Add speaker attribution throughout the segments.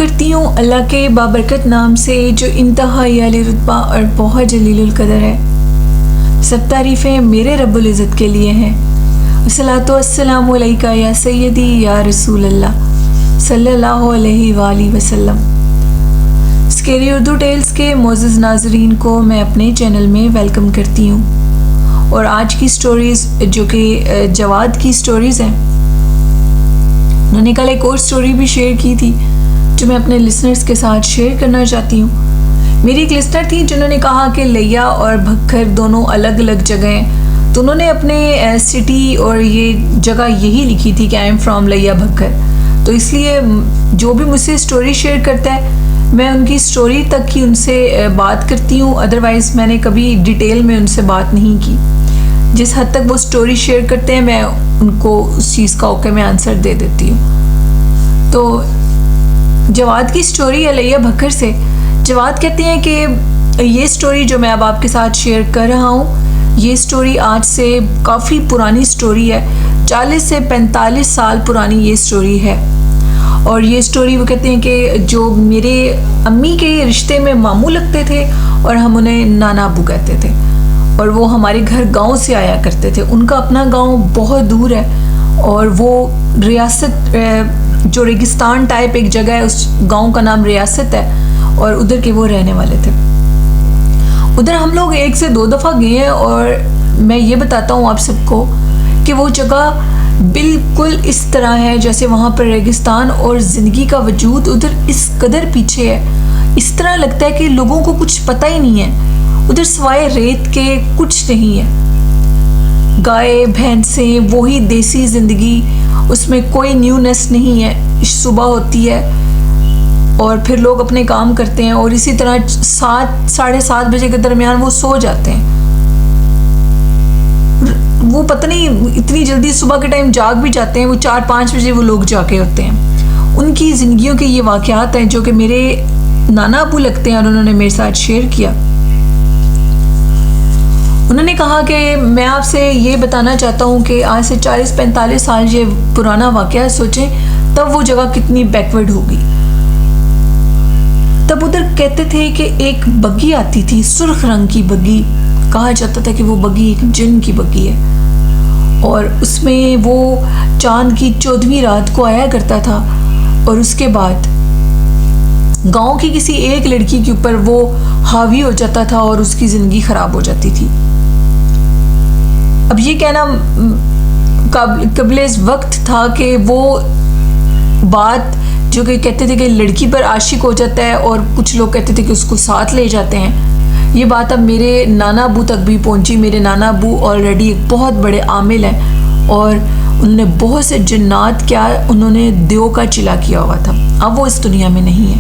Speaker 1: करती हूँ अल्लाह के बाबरकत नाम से जो इंतहाई आली रुतबा और बहुत जलीलुल कदर है। सब तारीफ़ें मेरे रब्बुल इज़्ज़त के लिए हैं। अस्सलातु वस्सलामु अलैका या सय्यदी या रसूल अल्लाह सल्लल्लाहु अलैहि वाली वसल्लम। स्केरी उर्दू टेल्स के मोअज़्ज़ज़ नाज़रीन को मैं अपने चैनल में वेलकम करती हूँ। और आज की स्टोरीज़ जो कि जवाद की स्टोरीज़ हैं, उन्होंने कल एक और स्टोरी भी शेयर की थी जो मैं अपने लिसनर्स के साथ शेयर करना चाहती हूँ। मेरी एक लिसनर थी जिन्होंने कहा कि लैया और भक्खर दोनों अलग अलग जगह हैं, तो उन्होंने अपने सिटी और ये जगह यही लिखी थी कि आई एम फ्रॉम लैया भक्खर। तो इसलिए जो भी मुझसे स्टोरी शेयर करता है मैं उनकी स्टोरी तक ही उनसे बात करती हूँ, अदरवाइज़ मैंने कभी डिटेल में उनसे बात नहीं की। जिस हद तक वो स्टोरी शेयर करते हैं मैं उनको उस चीज़ का ओके में आंसर दे देती हूँ। तो जवाद की स्टोरी है लैया भक्खर से। जवाद कहते हैं कि ये स्टोरी जो मैं अब आपके साथ शेयर कर रहा हूँ, ये स्टोरी आज से काफ़ी पुरानी स्टोरी है। 40 से 45 साल पुरानी ये स्टोरी है। और ये स्टोरी वो कहते हैं कि जो मेरे अम्मी के रिश्ते में मामू लगते थे और हम उन्हें नाना अबू कहते थे, और वो हमारे घर गांव से आया करते थे। उनका अपना गांव बहुत दूर है और वो रियासत जो रेगिस्तान टाइप एक जगह है, उस गांव का नाम रियासत है और उधर के वो रहने वाले थे। उधर हम लोग 1 से 2 दफ़ा गए हैं और मैं ये बताता हूँ आप सबको कि वो जगह बिल्कुल इस तरह है जैसे वहाँ पर रेगिस्तान और ज़िंदगी का वजूद उधर इस कदर पीछे है। इस तरह लगता है कि लोगों को कुछ पता ही नहीं है। उधर सिवाय रेत के कुछ नहीं है। गाय भैंसें, वही देसी ज़िंदगी, उसमें कोई न्यूनेस नहीं है। सुबह होती है और फिर लोग अपने काम करते हैं और इसी तरह 7 साढ़े 7 बजे के दरमियान वो सो जाते हैं। वो पता नहीं इतनी जल्दी सुबह के टाइम जाग भी जाते हैं। वो 4-5 बजे वो लोग जाके होते हैं। उनकी ज़िंदगियों के ये वाक़यात हैं जो कि मेरे नाना अबू लगते हैं और उन्होंने मेरे साथ शेयर किया। उन्होंने कहा कि मैं आपसे ये बताना चाहता हूँ कि आज से 40-45 साल ये पुराना वाक़या सोचें तब वो जगह कितनी बैकवर्ड होगी। तब उधर कहते थे कि एक बग्गी आती थी, सुर्ख रंग की बग्गी। कहा जाता था कि वो बग्गी एक जिन की बग्गी है और उसमें वो चांद की 14वीं रात को आया करता था और उसके बाद गांव की किसी एक लड़की के ऊपर वो हावी हो जाता था और उसकी ज़िंदगी ख़राब हो जाती थी। अब ये कहना कबले इस वक्त था कि वो बात जो कि कहते थे कि लड़की पर आशिक हो जाता है और कुछ लोग कहते थे कि उसको साथ ले जाते हैं, ये बात अब मेरे नाना अबू तक भी पहुंची। मेरे नाना अबू ऑलरेडी एक बहुत बड़े आमिल हैं और उन्होंने बहुत से जिन्नात क्या, उन्होंने देव का चिला किया हुआ था। अब वो इस दुनिया में नहीं है।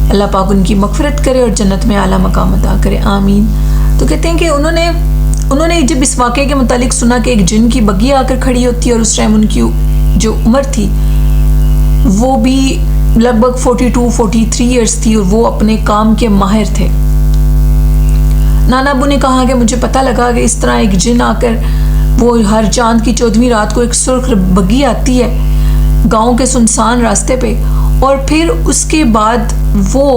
Speaker 1: अल्लाह पाक उनकी मग़फ़िरत करे और जन्नत में आला मकाम अता करे, आमीन। तो कहते हैं कि उन्होंने जब इस वाक़े के मुतालिक सुना कि एक जिन की बग्गी आकर खड़ी होती है और उस टाइम उनकी जो उम्र थी वो भी लगभग 42-43 ईयर्स थी और वो अपने काम के माहिर थे। नाना अबू ने कहा कि मुझे पता लगा कि इस तरह एक जिन आकर, वो हर चांद की 14वीं रात को एक सुर्ख बग्गी आती है गांव के सुनसान रास्ते पे और फिर उसके बाद वो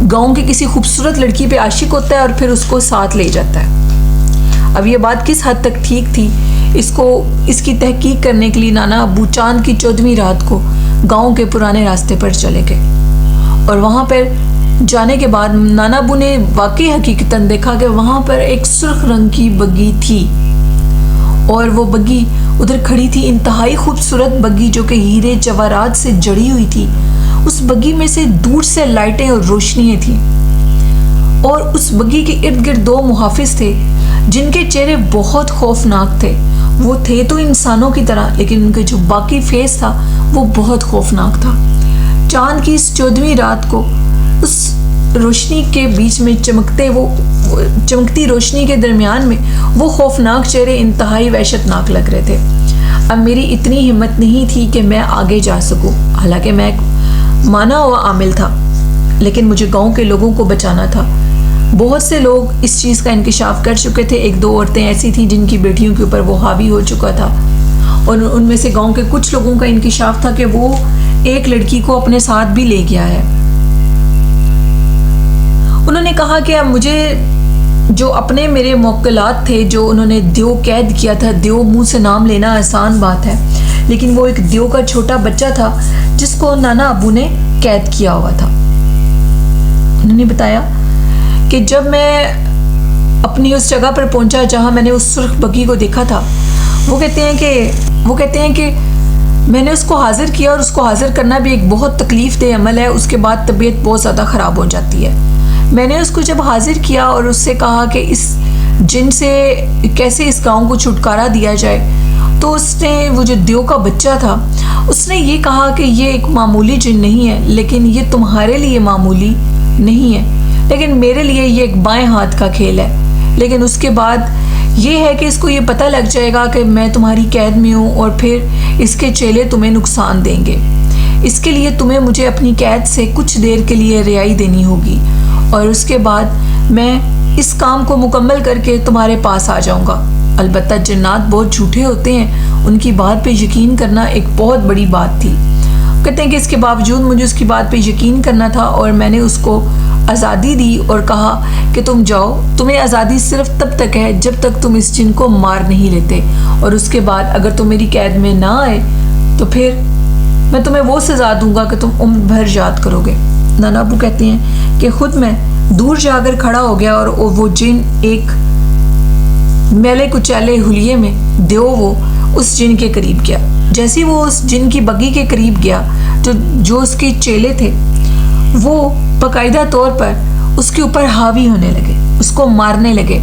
Speaker 1: गांव की किसी खूबसूरत लड़की पे आशिक होता है और फिर उसको साथ ले जाता है। अब ये बात किस हद तक ठीक थी, इसकी तहकीक करने के लिए नाना अबू चांद की 14वीं रात को गांव के पुराने रास्ते पर चले गए और वहाँ पर जाने के बाद नाना अबू ने वाकई हकीकतन देखा कि वहाँ पर एक सुर्ख रंग की बग्गी थी और वो बग्गी उधर खड़ी थी। इंतहाई खूबसूरत बग्गी जो कि हीरे जवाहरात से जड़ी हुई थी। उस बग्गी में से दूर से लाइटें और रोशनियाँ थीं और उस बग्गी के इर्द गिर्द 2 मुहाफिज थे जिनके चेहरे बहुत खौफनाक थे। वो थे तो इंसानों की तरह, लेकिन उनके जो बाकी फेस था वो बहुत खौफनाक था। चांद की इस 14वीं रात को उस रोशनी के बीच में चमकती रोशनी के दरमियान में वो खौफनाक चेहरे इंतहाई वहशतनाक लग रहे थे। अब मेरी इतनी हिम्मत नहीं थी कि मैं आगे जा सकूं, हालांकि मैं माना हुआ आमिल था, लेकिन मुझे गांव के लोगों को बचाना था। बहुत से लोग इस चीज़ का इंकिशाफ कर चुके थे। 1-2 औरतें ऐसी थीं जिनकी बेटियों के ऊपर वो हावी हो चुका था और उनमें से गांव के कुछ लोगों का इंकिशाफ था कि वो एक लड़की को अपने साथ भी ले गया है। उन्होंने कहा कि अब मुझे जो अपने मेरे मौक्कलात थे, जो उन्होंने द्यो कैद किया था, द्यो मुंह से नाम लेना आसान बात है, लेकिन वो एक द्यो का छोटा बच्चा था जिसको नाना अबू ने कैद किया हुआ था। उन्होंने बताया कि जब मैं अपनी उस जगह पर पहुंचा जहां मैंने उस सुर्ख बगी को देखा था, वो कहते हैं कि मैंने उसको हाजिर किया, और उसको हाजिर करना भी एक बहुत तकलीफ दे अमल है। उसके बाद तबीयत बहुत ज़्यादा ख़राब हो जाती है। मैंने उसको जब हाजिर किया और उससे कहा कि इस जिन से कैसे इस गांव को छुटकारा दिया जाए, तो उसने, वो जो द्यो का बच्चा था, उसने ये कहा कि ये एक मामूली जिन नहीं है, लेकिन ये तुम्हारे लिए मामूली नहीं है, लेकिन मेरे लिए ये एक बाएं हाथ का खेल है। लेकिन उसके बाद ये है कि इसको ये पता लग जाएगा कि मैं तुम्हारी कैद में हूँ, और फिर इसके चेले तुम्हें नुकसान देंगे। इसके लिए तुम्हें मुझे अपनी कैद से कुछ देर के लिए रिहाई देनी होगी, और उसके बाद मैं इस काम को मुकम्मल करके तुम्हारे पास आ जाऊंगा। अलबत्ता जिन्नात बहुत झूठे होते हैं, उनकी बात पे यकीन करना एक बहुत बड़ी बात थी। कहते हैं कि इसके बावजूद मुझे उसकी बात पे यकीन करना था, और मैंने उसको आज़ादी दी और कहा कि तुम जाओ, तुम्हें आज़ादी सिर्फ तब तक है जब तक तुम इस जिन को मार नहीं लेते, और उसके बाद अगर तुम मेरी कैद में ना आए तो फिर मैं तुम्हें वो सज़ा दूंगा कि तुम उम्र भर याद करोगे। नाना अबू कहते हैं कि खुद मैं दूर जाकर खड़ा हो गया, और वो जिन एक मैले कुचैले हुलिये में देव वो उस जिन के करीब गया। जैसे ही वो उस जिन की बग्गी के करीब गया, जो उसके चेले थे वो बाकायदा तौर पर उसके ऊपर हावी होने लगे, उसको मारने लगे,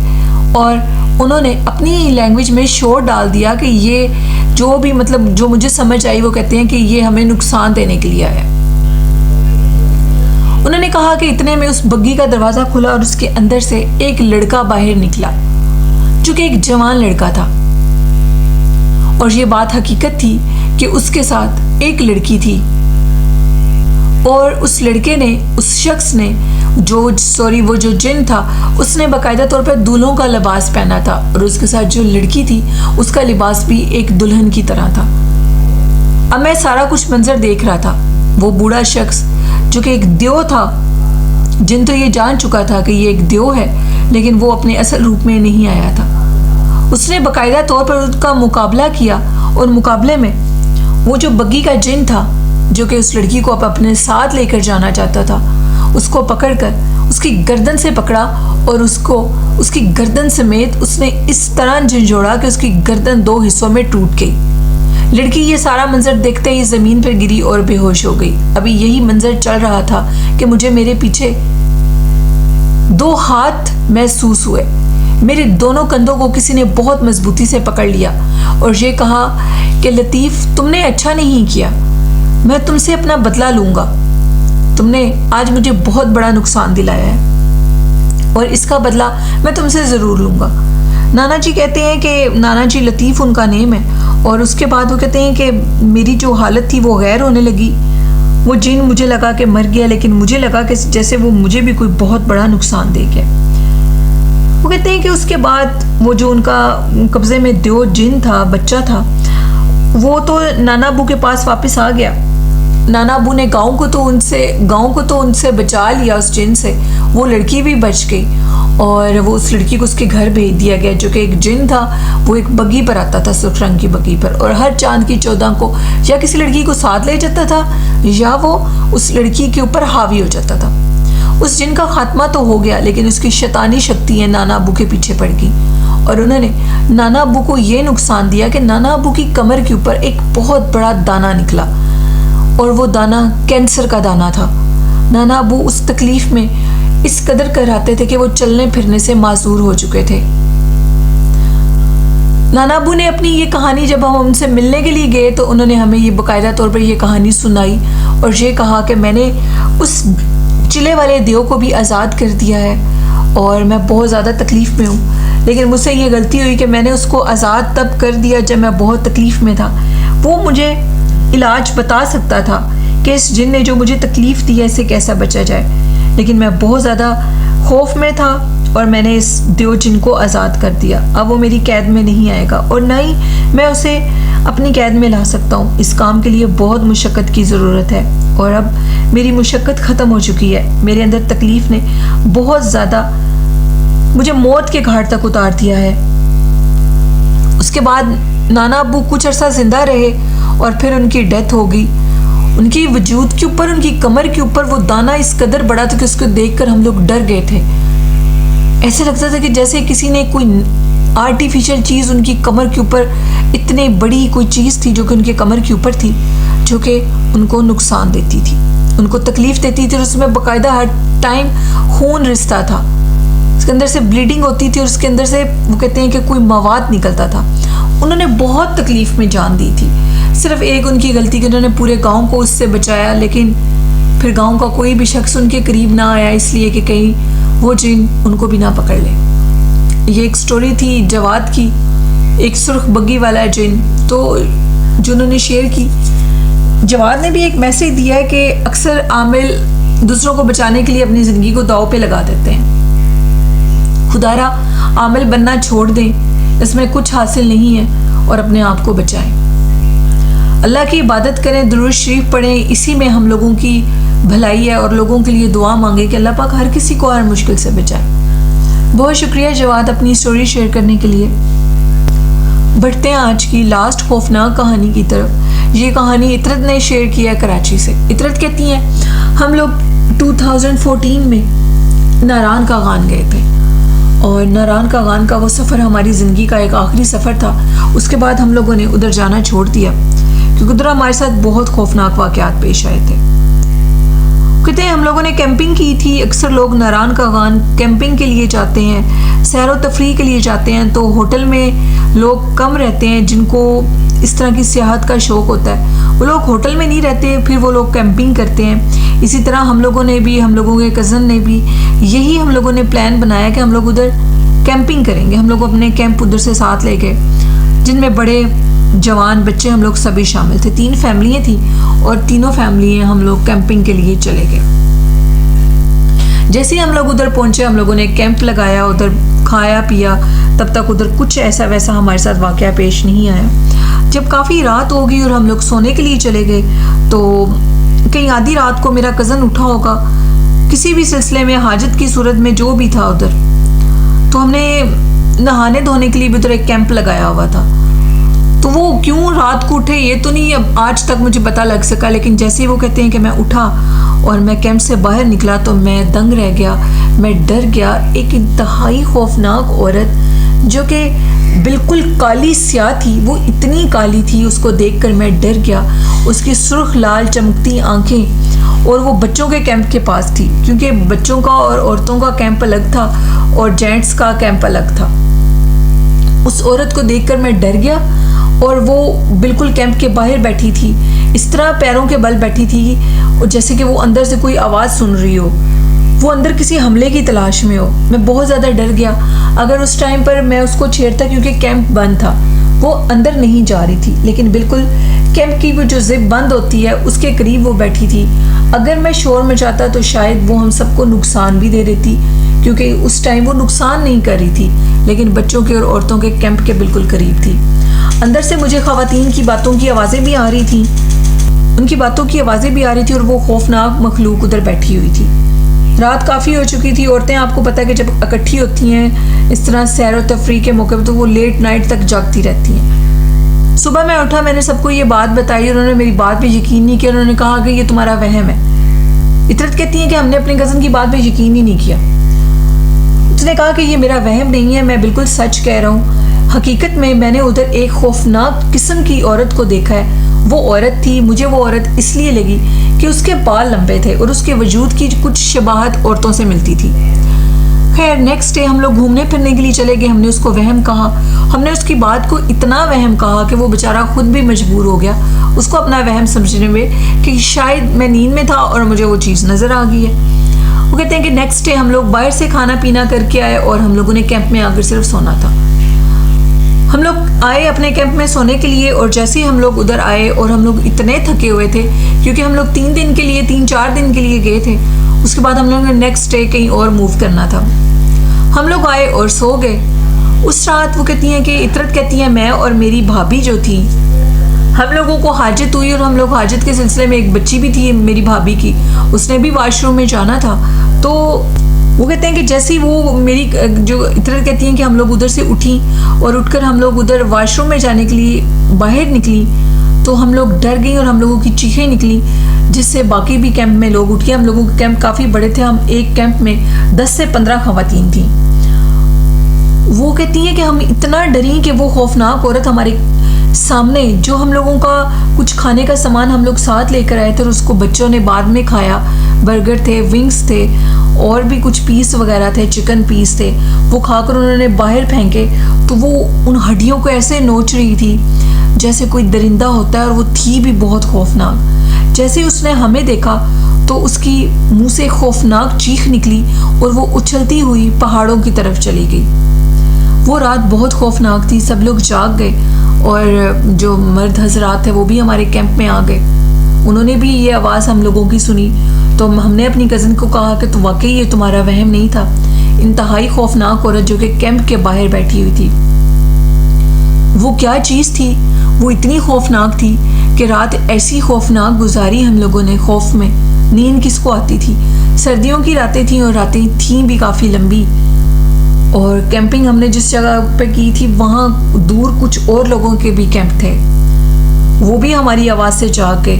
Speaker 1: और उन्होंने अपनी लैंग्वेज में शोर डाल दिया कि ये जो भी, मतलब जो मुझे समझ आई, वो कहते हैं कि ये हमें नुकसान देने के लिए आया। उन्होंने कहा कि इतने में उस बग्गी का दरवाज़ा खुला और उसके अंदर से एक लड़का बाहर निकला, जो कि एक जवान लड़का था, और ये बात हकीकत थी कि उसके साथ एक लड़की थी, और उस लड़के ने, उस शख्स ने, वो जो जिन था, उसने बाकायदा तौर पर दूल्हों का लिबास पहना था, और उसके साथ जो लड़की थी उसका लिबास भी एक दुल्हन की तरह था। अब मैं सारा कुछ मंजर देख रहा था। वो बूढ़ा शख्स जो कि एक द्यो था, जिन तो ये जान चुका था कि ये एक द्यो है, लेकिन वो अपने असल रूप में नहीं आया था। उसने बाकायदा तौर पर उसका मुकाबला किया, और मुकाबले में वो जो बग्गी का जिन था, जो कि उस लड़की को अपने साथ लेकर जाना चाहता था, उसको पकड़कर उसकी गर्दन से पकड़ा, और उसको उसकी गर्दन समेत उसने इस तरह झंझोड़ा कि उसकी गर्दन 2 हिस्सों में टूट गई। लड़की ये सारा मंजर देखते ही ज़मीन पर गिरी और बेहोश हो गई। अभी यही मंजर चल रहा था कि मुझे मेरे पीछे 2 हाथ महसूस हुए। मेरे दोनों कंधों को किसी ने बहुत मजबूती से पकड़ लिया और ये कहा कि लतीफ़, तुमने अच्छा नहीं किया, मैं तुमसे अपना बदला लूँगा। तुमने आज मुझे बहुत बड़ा नुकसान दिलाया है, और इसका बदला मैं तुमसे ज़रूर लूँगा। नाना जी कहते हैं कि नाना जी लतीफ़ उनका नेम है, और उसके बाद वो कहते हैं कि मेरी जो हालत थी वो गैर होने लगी। वो जिन मुझे लगा कि मर गया, लेकिन मुझे लगा कि जैसे वो मुझे भी कोई बहुत बड़ा नुकसान दे गया। वो कहते हैं कि उसके बाद वो जो उनका कब्ज़े में द्यो जिन था, बच्चा था, वो तो नाना अबू के पास वापस आ गया। नाना अबू ने गांव को तो उनसे बचा लिया उस जिन से। वो लड़की भी बच गई, और वो उस लड़की को उसके घर भेज दिया गया, जो कि एक जिन था। वो एक बग्गी पर आता था, सुर्ख रंग की बग्गी पर, और हर चांद की 14 को या किसी लड़की को साथ ले जाता था, या वो उस लड़की के ऊपर हावी हो जाता था। उस जिन का खात्मा तो हो गया, लेकिन उसकी शैतानी शक्तियाँ नाना अबू के पीछे पड़ गई, और उन्होंने नाना अबू को ये नुकसान दिया कि नाना अबू की कमर के ऊपर एक बहुत बड़ा दाना निकला, और वो दाना कैंसर का दाना था। नाना अबू उस तकलीफ में इस कदर कराते थे कि वो चलने फिरने से माजूर हो चुके थे। नाना अबू ने अपनी ये कहानी, जब हम उनसे मिलने के लिए गए, तो उन्होंने हमें ये बाकायदा तौर पर ये कहानी सुनाई, और ये कहा कि मैंने उस चिले वाले देव को भी आज़ाद कर दिया है, और मैं बहुत ज़्यादा तकलीफ़ में हूँ, लेकिन मुझसे ये गलती हुई कि मैंने उसको आज़ाद तब कर दिया जब मैं बहुत तकलीफ़ में था। वो मुझे इलाज बता सकता था कि इस जिन ने जो मुझे तकलीफ़ दी है, इससे कैसा बचा जाए, लेकिन मैं बहुत ज़्यादा खौफ में था, और मैंने इस देव जिन को आज़ाद कर दिया। अब वो मेरी कैद में नहीं आएगा, और न ही मैं उसे अपनी कैद में ला सकता हूँ। इस काम के लिए बहुत मुशक्क़त की ज़रूरत है और अब मेरी मुशक्क़त ख़त्म हो चुकी है। मेरे अंदर तकलीफ़ ने बहुत ज़्यादा मुझे मौत के घाट तक उतार दिया है। उसके बाद नाना अब्बू कुछ अरसा ज़िंदा रहे और फिर उनकी डेथ हो गई। उनकी वजूद के ऊपर, उनकी कमर के ऊपर वो दाना इस कदर बड़ा था कि उसको देखकर हम लोग डर गए थे। ऐसे लगता था कि जैसे किसी ने कोई आर्टिफिशियल चीज़ उनकी कमर के ऊपर, इतने बड़ी कोई चीज़ थी जो कि उनके कमर के ऊपर थी, जो कि उनको नुकसान देती थी, उनको तकलीफ़ देती थी। और उसमें बाकायदा हर टाइम खून रिसता था, उसके अंदर से ब्लीडिंग होती थी और उसके अंदर से वो कहते हैं कि कोई मवाद निकलता था। उन्होंने बहुत तकलीफ़ में जान दी थी। सिर्फ एक उनकी गलती कि उन्होंने पूरे गांव को उससे बचाया, लेकिन फिर गांव का कोई भी शख्स उनके करीब ना आया, इसलिए कि कहीं वो जिन उनको भी ना पकड़ ले। ये एक स्टोरी थी जवाद की, एक सुर्ख बग्गी वाला जिन, तो जो उन्होंने शेयर की। जवाद ने भी एक मैसेज दिया है कि अक्सर आमिल दूसरों को बचाने के लिए अपनी ज़िंदगी को दाव पे लगा देते हैं। खुदारा आमिल बनना छोड़ दें, इसमें कुछ हासिल नहीं है, और अपने आप को बचाएं। अल्लाह की इबादत करें, दुरूद शरीफ पढ़ें, इसी में हम लोगों की भलाई है। और लोगों के लिए दुआ मांगे कि अल्लाह पाक हर किसी को हर मुश्किल से बचाए। बहुत शुक्रिया जवाद अपनी स्टोरी शेयर करने के लिए। बढ़ते हैं आज की लास्ट खौफनाक कहानी की तरफ। ये कहानी इतरत ने शेयर किया है कराची से। इतरत कहती हैं, हम लोग 2014 में नारान का गान गए थे और नारान का गान का वो सफ़र हमारी ज़िंदगी का एक आखिरी सफ़र था। उसके बाद हम लोगों ने उधर जाना छोड़ दिया क्योंकि उधर हमारे साथ बहुत खौफनाक वाक़यात पेश आए थे। कहते हैं हम लोगों ने कैंपिंग की थी। अक्सर लोग नारान का गान कैंपिंग के लिए जाते हैं, सैर व तफरीह के लिए जाते हैं, तो होटल में लोग कम रहते हैं जिनको इस तरह की सियाहत का शौक़ होता है। वो लोग होटल में नहीं रहते, फिर वो लोग कैंपिंग करते हैं। इसी तरह हम लोगों ने भी, हम लोगों के कज़न ने भी यही हम लोगों ने प्लान बनाया कि हम लोग उधर कैंपिंग करेंगे। हम लोग अपने कैंप उधर से साथ ले गए, जिनमें बड़े जवान बच्चे हम लोग सभी शामिल थे। 3 फैमिलियाँ थी और तीनों फैमिलियाँ हम लोग कैंपिंग के लिए चले गए। जैसे ही हम लोग उधर पहुँचे, हम लोगों ने कैंप लगाया, उधर खाया पिया। तब तक उधर कुछ ऐसा वैसा हमारे साथ वाक़या पेश नहीं आया। जब काफ़ी रात हो गई और हम लोग सोने के लिए चले गए, तो कहीं आधी रात को मेरा कज़न उठा होगा किसी भी सिलसिले में, हाजत की सूरत में जो भी था उधर। तो हमने नहाने धोने के लिए भी उधर एक कैंप लगाया हुआ था। तो वो क्यों रात को उठे ये तो नहीं अब आज तक मुझे पता लग सका, लेकिन जैसे ही वो कहते हैं कि मैं उठा और मैं कैंप से बाहर निकला तो मैं दंग रह गया, मैं डर गया। एक इंतहाई खौफनाक औरत जो कि बिल्कुल काली स्याह थी, वो इतनी काली थी, उसको देखकर मैं डर गया। उसकी सुर्ख लाल चमकती आंखें, और वो बच्चों के कैंप के पास थी, क्योंकि बच्चों का और औरतों का कैंप अलग था और जेंट्स का कैंप अलग था। उस औरत को देखकर मैं डर गया और वो बिल्कुल कैंप के बाहर बैठी थी, इस तरह पैरों के बल बैठी थी और जैसे कि वो अंदर से कोई आवाज़ सुन रही हो, वो अंदर किसी हमले की तलाश में हो। मैं बहुत ज़्यादा डर गया। अगर उस टाइम पर मैं उसको छेड़ता, क्योंकि कैंप बंद था, वो अंदर नहीं जा रही थी, लेकिन बिल्कुल कैंप की वो जो जिप बंद होती है उसके करीब वो बैठी थी। अगर मैं शोर मचाता तो शायद वो हम सबको नुकसान भी दे देती, क्योंकि उस टाइम वो नुकसान नहीं कर रही थी, लेकिन बच्चों के और औरतों के कैंप के बिल्कुल करीब थी। अंदर से मुझे ख़वातीन की बातों की आवाज़ें भी आ रही थी, उनकी बातों की आवाज़ें भी आ रही थी, और वो खौफनाक मखलूक उधर बैठी हुई थी। रात काफ़ी हो चुकी थी। औरतें, आपको पता है कि जब इकट्ठी होती हैं इस तरह सैर व तफरीह के मौके पर, तो वो लेट नाइट तक जागती रहती हैं। सुबह मैं उठा, मैंने सबको ये बात बताई, उन्होंने मेरी बात पे यकीन नहीं किया। उन्होंने कहा कि ये तुम्हारा वहम है। इतरत कहती है कि हमने अपने कज़न की बात पे यकीन ही नहीं किया। उसने कहा कि ये मेरा वहम नहीं है, मैं बिल्कुल सच कह रहा हूँ। हकीकत में मैंने उधर एक खौफनाक किस्म की औरत को देखा है। वो औरत थी, मुझे वो औरत इसलिए लगी कि उसके बाल लंबे थे और उसके वजूद की कुछ शबाहत औरतों से मिलती थी। खैर, नेक्स्ट डे हम लोग घूमने फिरने के लिए चले गए। हमने उसको वहम कहा, हमने उसकी बात को इतना वहम कहा कि वो बेचारा खुद भी मजबूर हो गया उसको अपना वहम समझने में कि शायद मैं नींद में था और मुझे वो चीज़ नज़र आ गई है। वो कहते हैं कि नेक्स्ट डे हम लोग बाहर से खाना पीना करके आए और हम लोगों ने कैंप में आकर सिर्फ सोना था। हम लोग आए अपने कैंप में सोने के लिए, और जैसे ही हम लोग उधर आए और हम लोग इतने थके हुए थे, क्योंकि हम लोग 3 दिन के लिए 3-4 दिन के लिए गए थे। उसके बाद हम लोगों ने नेक्स्ट डे कहीं और मूव करना था। हम लोग आए और सो गए। उस रात वो कहती हैं कि इतरत कहती है, मैं और मेरी भाभी जो थी हम लोगों को हाजत हुई और हम लोग हाजत के सिलसिले में, एक बच्ची भी थी मेरी भाभी की, उसने भी वॉशरूम में जाना था। तो वो कहते हैं कि जैसे ही वो मेरी जो इतरत कहती हैं कि हम लोग उधर से उठी और उठकर हम लोग उधर वॉशरूम में जाने के लिए बाहर निकली, तो हम लोग डर गई और हम लोगों की चीखें निकली, जिससे बाकी भी कैंप में लोग उठ गए। हम लोगों के कैंप काफ़ी बड़े थे, हम एक कैंप में 10 से 15 खवातीन थी। वो कहती हैं कि हम इतना डरी कि वो खौफनाक औरत हमारे सामने, जो हम लोगों का कुछ खाने का सामान हम लोग साथ लेकर आए थे और उसको बच्चों ने बाद में खाया, बर्गर थे, विंग्स थे और भी कुछ पीस वगैरह थे, चिकन पीस थे, वो खाकर उन्होंने बाहर फेंके। तो वो उन हड्डियों को ऐसे नोच रही थी जैसे कोई दरिंदा होता है, और वो थी भी बहुत खौफनाक। जैसे उसने हमें देखा तो उसकी मुंह से खौफनाक चीख निकली और वो उछलती हुई पहाड़ों की तरफ चली गई। वो रात बहुत खौफनाक थी, सब लोग जाग गए और जो मर्द हजरात थे वो भी हमारे कैंप में आ गए। उन्होंने भी ये आवाज़ हम लोगों की सुनी, तो हमने अपनी कज़न को कहा कि तो वाकई ये तुम्हारा वहम नहीं था। इंतहाई खौफनाक औरत जो कि कैंप के बाहर बैठी हुई थी, वो क्या चीज़ थी, वो इतनी खौफनाक थी कि रात ऐसी खौफनाक गुजारी हम लोगों ने खौफ में। नींद किसको आती थी, सर्दियों की रातें थी और रातें थीं भी काफ़ी लंबी। और कैंपिंग हमने जिस जगह पे की थी वहाँ दूर कुछ और लोगों के भी कैंप थे, वो भी हमारी आवाज़ से जाग गए।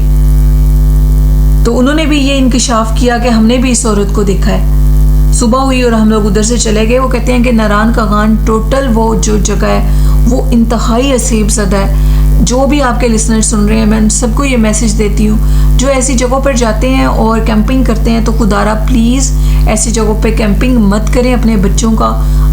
Speaker 1: तो उन्होंने भी ये इंकिशाफ किया कि हमने भी इस औरत को देखा है। सुबह हुई और हम लोग उधर से चले गए। वो कहते हैं कि नारान का गान टोटल वो जो जगह है वो इंतहाई असीब ज़दा है। जो भी आपके लिसनर सुन रहे हैं, मैं सबको ये मैसेज देती हूँ, जो ऐसी जगहों पर जाते हैं और कैंपिंग करते हैं तो खुदारा प्लीज़ ऐसी जगहों पे कैंपिंग मत करें। अपने बच्चों का,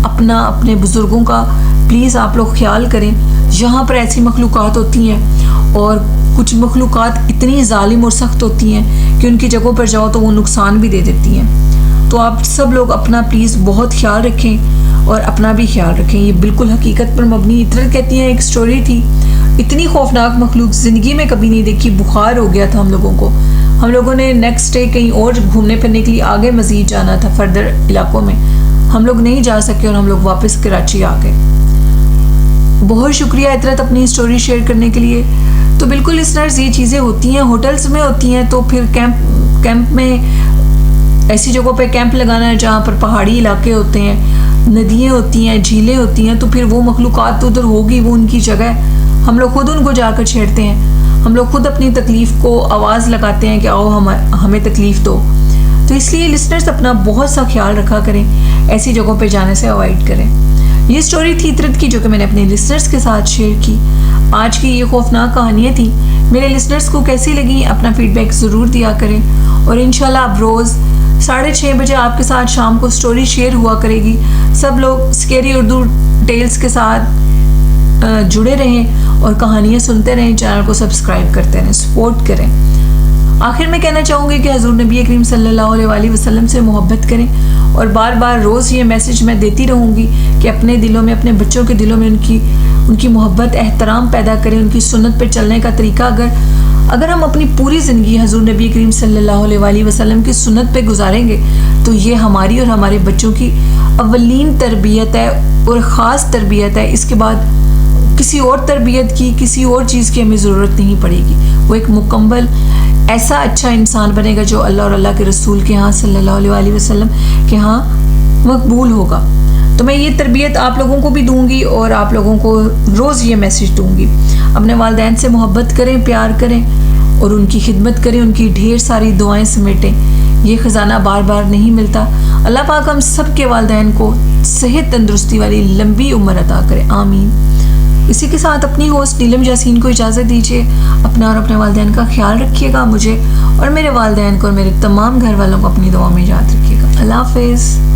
Speaker 1: अपने बुज़ुर्गों का प्लीज़ आप लोग ख्याल करें। यहाँ पर ऐसी मखलूक़ात होती हैं और कुछ मखलूक़ात इतनी ज़ालिम और सख्त होती हैं कि उनकी जगहों पर जाओ तो वो नुकसान भी दे देती हैं। तो आप सब लोग अपना प्लीज़ बहुत ख्याल रखें और अपना भी ख्याल रखें। ये बिल्कुल हकीकत पर मबनी इतरत कहती हैं, एक स्टोरी थी। इतनी खौफनाक मखलूक ज़िंदगी में कभी नहीं देखी। बुखार हो गया था हम लोगों को। हम लोगों ने नेक्स्ट डे कहीं और घूमने फिरने के लिए आगे मज़ीद जाना था, फर्दर इलाकों में। हम लोग नहीं जा सके और हम लोग वापस कराची आ गए। बहुत शुक्रिया इतरत अपनी स्टोरी शेयर करने के लिए। तो बिल्कुल लिसनर्स, ये चीज़ें होती हैं, होटल्स में होती हैं, तो फिर कैंप में ऐसी जगहों पे कैंप लगाना है जहाँ पर पहाड़ी इलाके होते हैं, नदियाँ होती हैं, झीलें होती हैं, तो फिर वो मखलूक़ात तो उधर होगी, वो उनकी जगह है। हम लोग खुद उनको जाकर छेड़ते हैं, हम लोग खुद अपनी तकलीफ़ को आवाज़ लगाते हैं कि आओ हमें तकलीफ़ दो। तो इसलिए लिसनर्स अपना बहुत सा ख्याल रखा करें, ऐसी जगहों पे जाने से अवॉइड करें। ये स्टोरी थी इतरत की, जो कि मैंने अपने लिसनर्स के साथ शेयर की। आज की ये खौफनाक कहानियाँ थी। मेरे लिसनर्स को कैसी लगी अपना फीडबैक ज़रूर दिया करें। और इंशाल्लाह अब रोज़ 6:30 बजे आपके साथ शाम को स्टोरी शेयर हुआ करेगी। सब लोग स्केरी उर्दू टेल्स के साथ जुड़े रहें और कहानियाँ सुनते रहें, चैनल को सब्सक्राइब करते रहें, सपोर्ट करें। आखिर में कहना चाहूँगी कि हज़ूर नबी करीम सल्लल्लाहु अलैहि वसल्लम से मोहब्बत करें और बार बार रोज़ ये मैसेज मैं देती रहूँगी कि अपने दिलों में, अपने बच्चों के दिलों में उनकी मोहब्बत, एहतराम पैदा करें। उनकी सुन्नत पर चलने का तरीका अगर हम अपनी पूरी ज़िंदगी हज़ूर नबी करीम सल्लल्लाहु अलैहि वसल्लम की सुन्नत पे गुजारेंगे तो ये हमारी और हमारे बच्चों की अवलीन तरबियत है और ख़ास तरबियत है। इसके बाद किसी और तरबियत की, किसी और चीज़ की हमें ज़रूरत नहीं पड़ेगी। वो एक मुकम्मल ऐसा अच्छा इंसान बनेगा जो अल्लाह और अल्लाह के रसूल के यहाँ सल्लल्लाहु अलैहि वसल्लम के यहाँ मकबूल होगा। तो मैं ये तरबियत आप लोगों को भी दूंगी और आप लोगों को रोज़ ये मैसेज दूंगी। अपने वालिदैन से मोहब्बत करें, प्यार करें और उनकी खिदमत करें, उनकी ढेर सारी दुआएं समेटें। ये ख़जाना बार बार नहीं मिलता। अल्लाह पाक हम सब के वालिदैन को सेहत तंदुरुस्ती वाली लंबी उम्र अता करे, आमीन। इसी के साथ अपनी होस्ट नीलम यासीन को इजाज़त दीजिए। अपना और अपने वालिदैन का ख्याल रखिएगा। मुझे और मेरे वालिदैन को और मेरे तमाम घर वालों को अपनी दुआ में याद रखिएगा। अल्लाह हाफ़िज़।